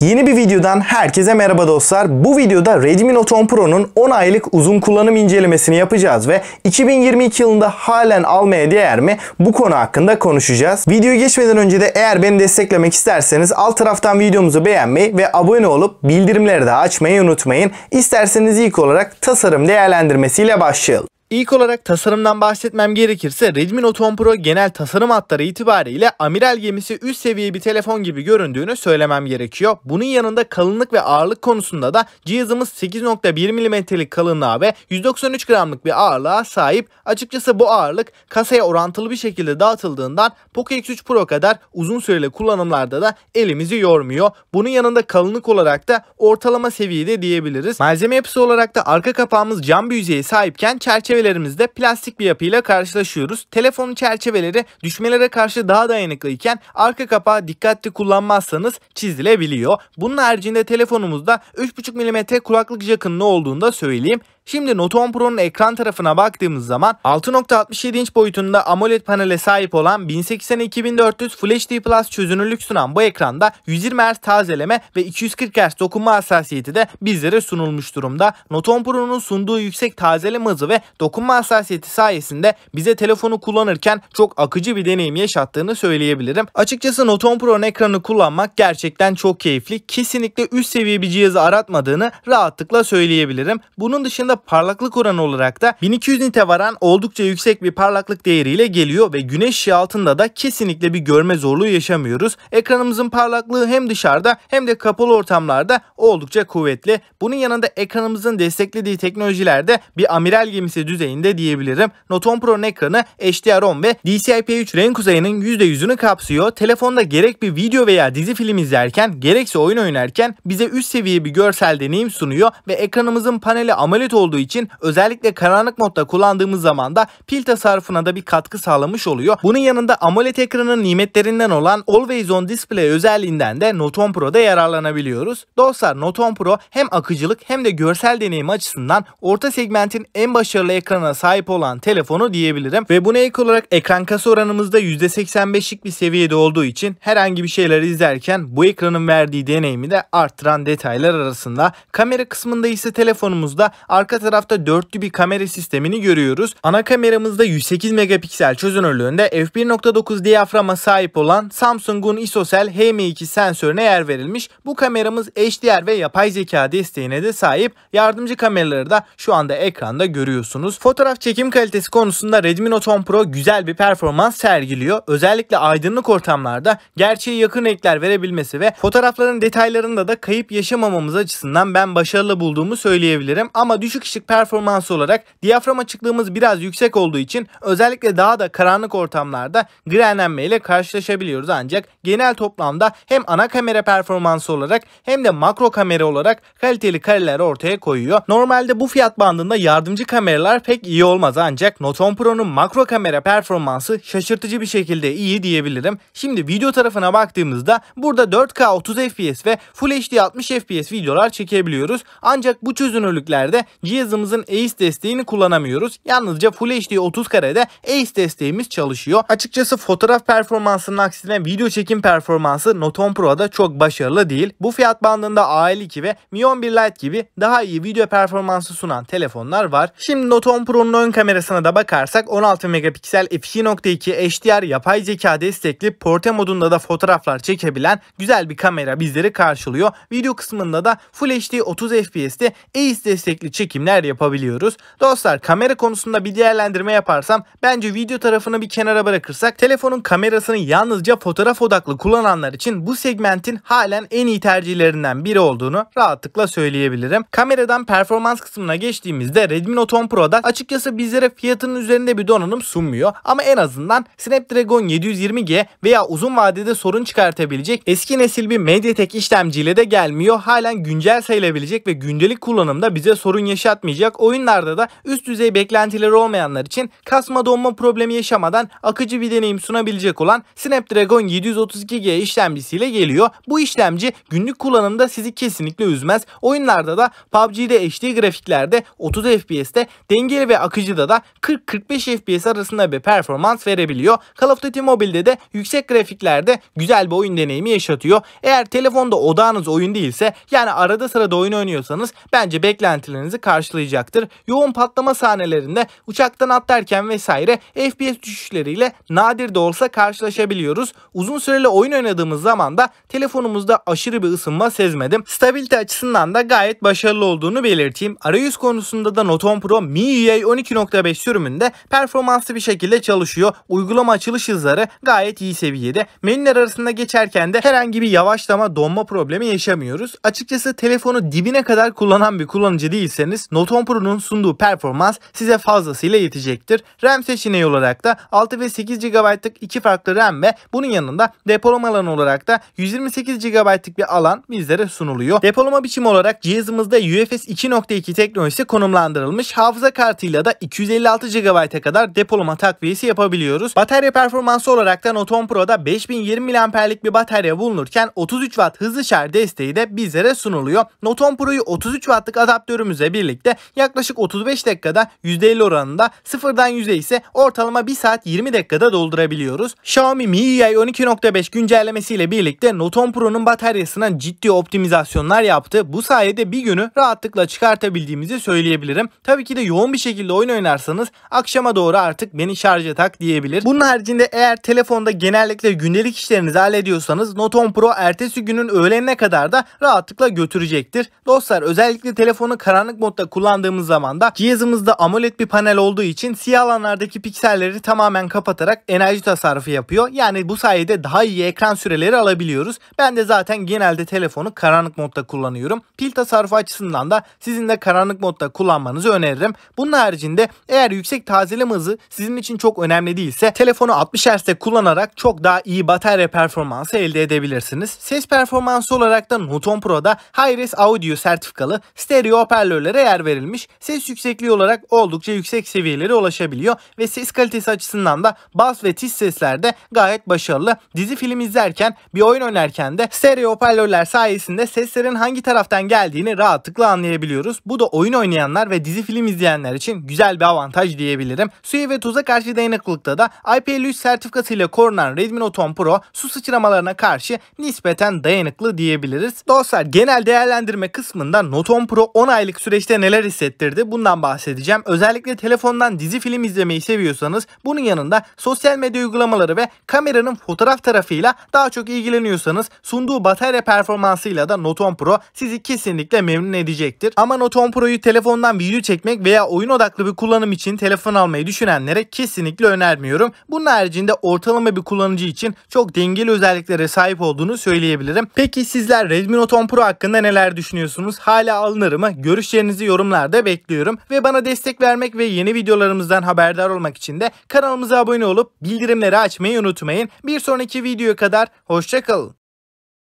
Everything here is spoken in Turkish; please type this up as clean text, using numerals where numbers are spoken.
Yeni bir videodan herkese merhaba dostlar. Bu videoda Redmi Note 10 Pro'nun 10 aylık uzun kullanım incelemesini yapacağız ve 2022 yılında halen almaya değer mi? Bu konu hakkında konuşacağız. Videoya geçmeden önce de eğer beni desteklemek isterseniz alt taraftan videomuzu beğenmeyi ve abone olup bildirimleri de açmayı unutmayın. İsterseniz ilk olarak tasarım değerlendirmesiyle başlayalım. İlk olarak tasarımdan bahsetmem gerekirse Redmi Note 10 Pro genel tasarım hatları itibariyle amiral gemisi üst seviye bir telefon gibi göründüğünü söylemem gerekiyor. Bunun yanında kalınlık ve ağırlık konusunda da cihazımız 8.1 mm'lik kalınlığa ve 193 gramlık bir ağırlığa sahip. Açıkçası bu ağırlık kasaya orantılı bir şekilde dağıtıldığından Poco X3 Pro kadar uzun süreli kullanımlarda da elimizi yormuyor. Bunun yanında kalınlık olarak da ortalama seviyede diyebiliriz. Malzeme yapısı olarak da arka kapağımız cam bir yüzeye sahipken çerçevelerimizde plastik bir yapıyla karşılaşıyoruz. Telefonun çerçeveleri düşmelere karşı daha dayanıklı iken arka kapağı dikkatli kullanmazsanız çizilebiliyor. Bunun haricinde telefonumuzda 3.5 mm kulaklık jackının olduğunu da söyleyeyim. Şimdi Note 10 Pro'nun ekran tarafına baktığımız zaman 6.67 inç boyutunda AMOLED panele sahip olan 1080x2400 Full HD Plus çözünürlük sunan bu ekranda 120 Hz tazeleme ve 240 Hz dokunma hassasiyeti de bizlere sunulmuş durumda. Note 10 Pro'nun sunduğu yüksek tazeleme hızı ve dokunma hassasiyeti sayesinde bize telefonu kullanırken çok akıcı bir deneyim yaşattığını söyleyebilirim. Açıkçası Note 10 Pro'nun ekranını kullanmak gerçekten çok keyifli. Kesinlikle üst seviye bir cihazı aratmadığını rahatlıkla söyleyebilirim. Bunun dışında parlaklık oranı olarak da 1200 nite varan oldukça yüksek bir parlaklık değeriyle geliyor ve güneş ışığı altında da kesinlikle bir görme zorluğu yaşamıyoruz. Ekranımızın parlaklığı hem dışarıda hem de kapalı ortamlarda oldukça kuvvetli. Bunun yanında ekranımızın desteklediği teknolojilerde bir amiral gemisi düzeyinde diyebilirim. Note 10 Pro'nun ekranı HDR10 ve DCI-P3 renk uzayının %100'ünü kapsıyor. Telefonda gerek bir video veya dizi film izlerken gerekse oyun oynarken bize üst seviye bir görsel deneyim sunuyor ve ekranımızın paneli AMOLED olduğu için özellikle karanlık modda kullandığımız zaman da pil tasarrufuna da bir katkı sağlamış oluyor. Bunun yanında AMOLED ekranın nimetlerinden olan Always On Display özelliğinden de Note 10 Pro'da yararlanabiliyoruz. Dostlar, Note 10 Pro hem akıcılık hem de görsel deneyim açısından orta segmentin en başarılı ekranına sahip olan telefonu diyebilirim ve buna ek olarak ekran kasa oranımızda %85'lik bir seviyede olduğu için herhangi bir şeyler izlerken bu ekranın verdiği deneyimi de arttıran detaylar arasında. Kamera kısmında ise telefonumuzda arka tarafta dörtlü bir kamera sistemini görüyoruz. Ana kameramızda 108 megapiksel çözünürlüğünde f1.9 diyaframa sahip olan Samsung'un ISOCELL HM2 sensörüne yer verilmiş. Bu kameramız HDR ve yapay zeka desteğine de sahip. Yardımcı kameraları da şu anda ekranda görüyorsunuz. Fotoğraf çekim kalitesi konusunda Redmi Note 10 Pro güzel bir performans sergiliyor. Özellikle aydınlık ortamlarda gerçeğe yakın renkler verebilmesi ve fotoğrafların detaylarında da kayıp yaşamamamız açısından ben başarılı bulduğumu söyleyebilirim. Ama düşük ışık performansı olarak diyafram açıklığımız biraz yüksek olduğu için özellikle daha da karanlık ortamlarda grenlenme ile karşılaşabiliyoruz, ancak genel toplamda hem ana kamera performansı olarak hem de makro kamera olarak kaliteli kareler ortaya koyuyor. Normalde bu fiyat bandında yardımcı kameralar pek iyi olmaz, ancak Note 10 Pro'nun makro kamera performansı şaşırtıcı bir şekilde iyi diyebilirim. Şimdi video tarafına baktığımızda burada 4K 30 FPS ve Full HD 60 FPS videolar çekebiliyoruz, ancak bu çözünürlüklerde cihazımızın AIS desteğini kullanamıyoruz. Yalnızca Full HD 30 karede AIS desteğimiz çalışıyor. Açıkçası fotoğraf performansının aksine video çekim performansı Note 10 Pro'da çok başarılı değil. Bu fiyat bandında A52 ve Mi 11 Lite gibi daha iyi video performansı sunan telefonlar var. Şimdi Note 10 Pro'nun ön kamerasına da bakarsak 16 megapiksel f2.2 HDR yapay zeka destekli portre modunda da fotoğraflar çekebilen güzel bir kamera bizleri karşılıyor. Video kısmında da Full HD 30 FPS'te AIS destekli çekimler yapabiliyoruz. Dostlar, kamera konusunda bir değerlendirme yaparsam bence video tarafını bir kenara bırakırsak telefonun kamerasını yalnızca fotoğraf odaklı kullananlar için bu segmentin halen en iyi tercihlerinden biri olduğunu rahatlıkla söyleyebilirim. Kameradan performans kısmına geçtiğimizde Redmi Note 10 Pro'da açıkçası bizlere fiyatının üzerinde bir donanım sunmuyor, ama en azından Snapdragon 720G veya uzun vadede sorun çıkartabilecek eski nesil bir MediaTek işlemciyle de gelmiyor. Halen güncel sayılabilecek ve gündelik kullanımda bize sorun yaşatmıyor yaşatmayacak. Oyunlarda da üst düzey beklentileri olmayanlar için kasma donma problemi yaşamadan akıcı bir deneyim sunabilecek olan Snapdragon 732G işlemcisiyle geliyor. Bu işlemci günlük kullanımda sizi kesinlikle üzmez. Oyunlarda da PUBG'de HD grafiklerde 30 FPS'te, dengeli ve akıcıda da 40-45 FPS arasında bir performans verebiliyor. Call of Duty Mobile'de de yüksek grafiklerde güzel bir oyun deneyimi yaşatıyor. Eğer telefonda odağınız oyun değilse, yani arada sırada oyun oynuyorsanız bence beklentilerinizi karşılayacaktır. Yoğun patlama sahnelerinde uçaktan atlarken vesaire FPS düşüşleriyle nadir de olsa karşılaşabiliyoruz. Uzun süreli oyun oynadığımız zaman da telefonumuzda aşırı bir ısınma sezmedim. Stabilite açısından da gayet başarılı olduğunu belirteyim. Arayüz konusunda da Note 10 Pro MIUI 12.5 sürümünde performanslı bir şekilde çalışıyor. Uygulama açılış hızları gayet iyi seviyede. Menüler arasında geçerken de herhangi bir yavaşlama, donma problemi yaşamıyoruz. Açıkçası telefonu dibine kadar kullanan bir kullanıcı değilseniz Note 10 Pro'nun sunduğu performans size fazlasıyla yetecektir. RAM seçeneği olarak da 6 ve 8 GB'lık iki farklı RAM ve bunun yanında depolama alanı olarak da 128 GB'lık bir alan bizlere sunuluyor. Depolama biçimi olarak cihazımızda UFS 2.2 teknolojisi konumlandırılmış. Hafıza kartıyla da 256 GB'a kadar depolama takviyesi yapabiliyoruz. Batarya performansı olarak da Note 10 Pro'da 5020 mAh'lik bir batarya bulunurken 33 Watt hızlı şarj desteği de bizlere sunuluyor. Note 10 Pro'yu 33 Watt'lık adaptörümüzle birlikte yaklaşık 35 dakikada %50 oranında, sıfırdan 100'e ise ortalama 1 saat 20 dakikada doldurabiliyoruz. Xiaomi MIUI 12.5 güncellemesiyle birlikte Note 10 Pro'nun bataryasına ciddi optimizasyonlar yaptı. Bu sayede bir günü rahatlıkla çıkartabildiğimizi söyleyebilirim. Tabii ki de yoğun bir şekilde oyun oynarsanız akşama doğru artık beni şarja tak diyebilir. Bunun haricinde eğer telefonda genellikle gündelik işlerinizi hallediyorsanız Note 10 Pro ertesi günün öğlenine kadar da rahatlıkla götürecektir. Dostlar, özellikle telefonu karanlık modda kullandığımız zaman da cihazımızda AMOLED bir panel olduğu için siyah alanlardaki pikselleri tamamen kapatarak enerji tasarrufu yapıyor. Yani bu sayede daha iyi ekran süreleri alabiliyoruz. Ben de zaten genelde telefonu karanlık modda kullanıyorum. Pil tasarrufu açısından da sizin de karanlık modda kullanmanızı öneririm. Bunun haricinde eğer yüksek tazeleme hızı sizin için çok önemli değilse telefonu 60 Hz'de kullanarak çok daha iyi batarya performansı elde edebilirsiniz. Ses performansı olarak da Note 10 Pro'da Hi-Res Audio sertifikalı stereo hoparlörlere yer verilmiş. Ses yüksekliği olarak oldukça yüksek seviyelere ulaşabiliyor ve ses kalitesi açısından da bas ve tiz seslerde gayet başarılı. Dizi film izlerken, bir oyun oynarken de stereo hoparlörler sayesinde seslerin hangi taraftan geldiğini rahatlıkla anlayabiliyoruz. Bu da oyun oynayanlar ve dizi film izleyenler için güzel bir avantaj diyebilirim. Suya ve toza karşı dayanıklılıkta da IP53 sertifikasıyla korunan Redmi Note 10 Pro su sıçramalarına karşı nispeten dayanıklı diyebiliriz. Dostlar, genel değerlendirme kısmında Note 10 Pro 10 aylık süreçte neler hissettirdi bundan bahsedeceğim. Özellikle telefondan dizi film izlemeyi seviyorsanız, bunun yanında sosyal medya uygulamaları ve kameranın fotoğraf tarafıyla daha çok ilgileniyorsanız sunduğu batarya performansıyla da Note 10 Pro sizi kesinlikle memnun edecektir. Ama Note 10 Pro'yu telefondan video çekmek veya oyun odaklı bir kullanım için telefon almayı düşünenlere kesinlikle önermiyorum. Bunun haricinde ortalama bir kullanıcı için çok dengeli özelliklere sahip olduğunu söyleyebilirim. Peki sizler Redmi Note 10 Pro hakkında neler düşünüyorsunuz? Hala alınır mı? Görüşlerinizi yorumlarda bekliyorum. Ve bana destek vermek ve yeni videolarımızdan haberdar olmak için de kanalımıza abone olup bildirimleri açmayı unutmayın. Bir sonraki videoya kadar hoşça kalın.